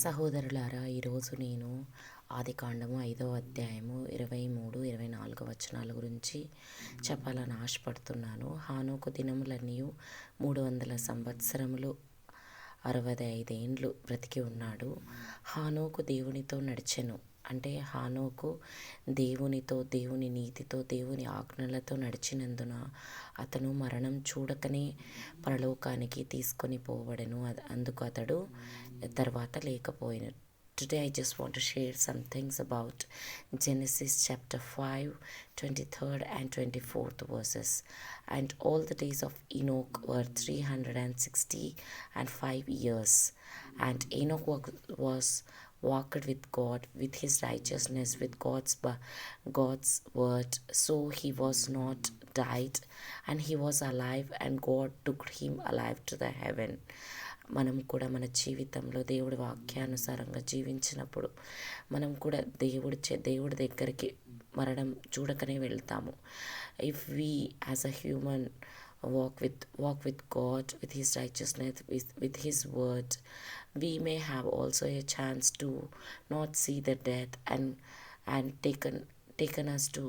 సహోదరులారా, ఈరోజు నేను ఆదికాండము 5వ అధ్యాయము 23, 24 వచనాల గురించి చెప్పాలని ఆశపడుతున్నాను. హానోకు దినములన్నీ 300 సంవత్సరములు 65 ఏండ్లు బ్రతికి ఉన్నాడు. హానోకు దేవునితో నడిచెను. అంటే హానోకు దేవుని నీతితో, దేవుని ఆజ్ఞలతో నడిచినందున అతను మరణం చూడకనే పరలోకానికి తీసుకొని పోబడెను. అందుకు అతడు తర్వాత లేకపోయిన. Today I just want to share some things about Genesis chapter 5, 23rd and 24th verses. And all the days of Enoch were 365 years. And Enoch walked with God, with his righteousness, with God's word. So he was not died, and he was alive, and God took him alive to the heaven. మనం కూడా మన జీవితంలో దేవుడి వాక్యానుసారంగా జీవించినప్పుడు మనం కూడా దేవుడి దగ్గరికి మరణం చూడకనే వెళ్తాము. If we as a human walk with God, with his righteousness, with his word, we may have also a chance to not see the death and taken us to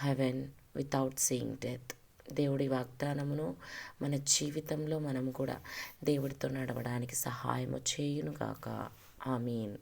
heaven without seeing death. దేవుడి వాగ్దానమును మన జీవితంలో మనం కూడా దేవుడితో నడవడానికి సహాయము చేయునుగాక. ఆమీన్.